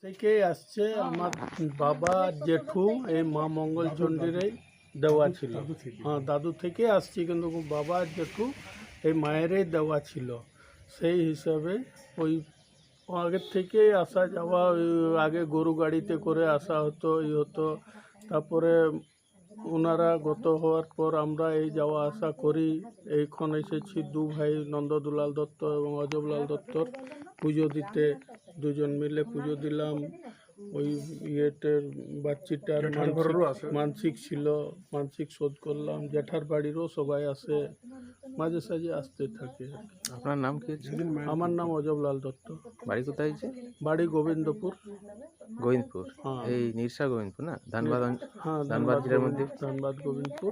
থেকে আসছে আমার বাবা জেঠু এই মা মঙ্গলচণ্ডীরই দেওয়া ছিল। হ্যাঁ, দাদু থেকে আসছি, কিন্তু বাবা জেঠু এই মায়েরই দেওয়া ছিল। সেই হিসাবে ওই আগের থেকেই আসা যাওয়া, ওই আগে গরু গাড়িতে করে আসা হতো, হতো। তারপরে ওনারা গত হওয়ার পর আমরা এই যাওয়া আসা করি। এইখন এসেছি দু ভাই, নন্দদুলাল দত্ত এবং অজবলাল দত্তর পুজো দিতে। দুজন মিলে পুজো দিলাম। ওই ইয়েটের বাচ্চিটার মানসিক ছিল, মানসিক শোধ করলাম। জ্যাঠার বাড়িরও সবাই আসে, মাঝে সাঝে আসতে থাকে। আপনার নাম কি হচ্ছে? আমার নাম অজবলাল দত্ত। বাড়ি কোথায় হচ্ছে? বাড়ি গোবিন্দপুর। গোবিন্দপুর। হ্যাঁ। এই নিরসা গোবিন্দপুর না? ধানবাদ হ্যাঁ, ধানবাদ জেলার মধ্যে। ধানবাদ গোবিন্দপুর।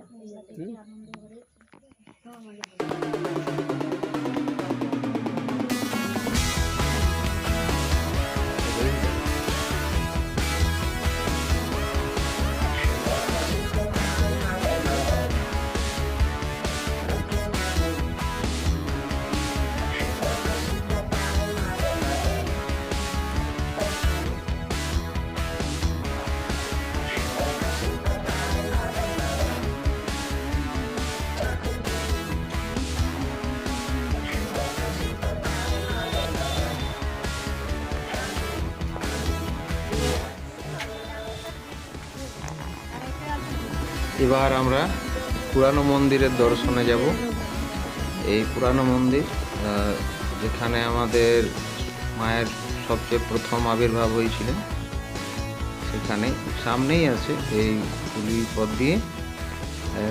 এবার আমরা পুরানো মন্দিরের দর্শনে যাব। এই পুরানো মন্দির যেখানে আমাদের মায়ের সবচেয়ে প্রথম আবির্ভাব হয়েছিলেন, সেখানে সামনেই আছে। এই পুলি পথ দিয়ে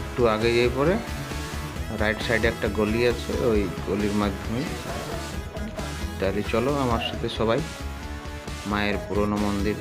একটু আগে যেয়ে পরে রাইট সাইডে একটা গলি আছে, ওই গলির মাধ্যমে। তাহলে চলো আমার সাথে সবাই মায়ের পুরনো মন্দির।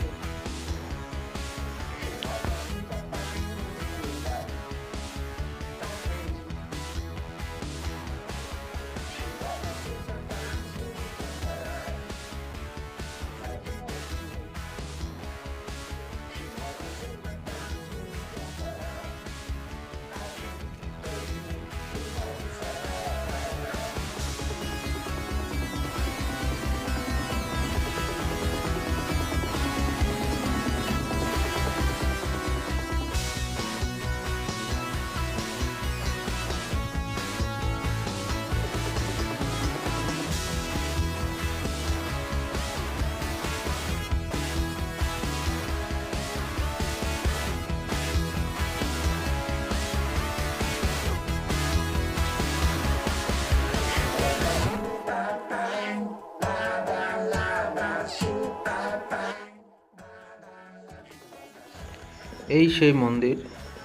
এই সেই মন্দির,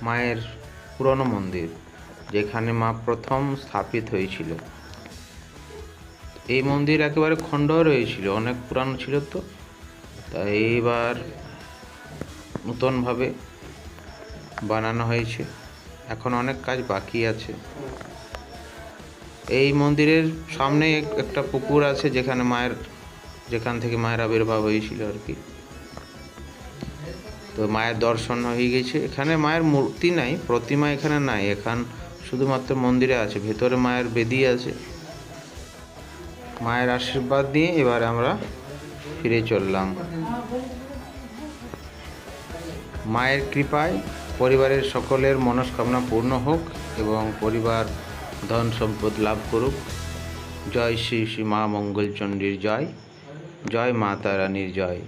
মায়ের পুরনো মন্দির, যেখানে মা প্রথম স্থাপিত হয়েছিল। এই মন্দির একেবারে খণ্ডর হয়েছিল, অনেক পুরানো ছিল। তো তাই এইবার নূতনভাবে বানানো হয়েছে। এখন অনেক কাজ বাকি আছে। এই মন্দিরের সামনে একটা পুকুর আছে, যেখান থেকে মায়ের আবির্ভাব হয়েছিল আর কি। তো মায়ের দর্শন হয়ে গেছে। এখানে মায়ের মূর্তি নাই, প্রতিমা এখানে নাই, এখান শুধুমাত্র মন্দিরে আছে। ভেতরে মায়ের বেদি আছে। মায়ের আশীর্বাদ দিয়ে এবার আমরা ফিরে চললাম। মায়ের কৃপায় পরিবারের সকলের মনস্কামনা পূর্ণ হোক এবং পরিবার ধন সম্পদ লাভ করুক। জয় শ্রী শ্রী মা মঙ্গলচণ্ডীর জয়, জয় মা তারানীর জয়।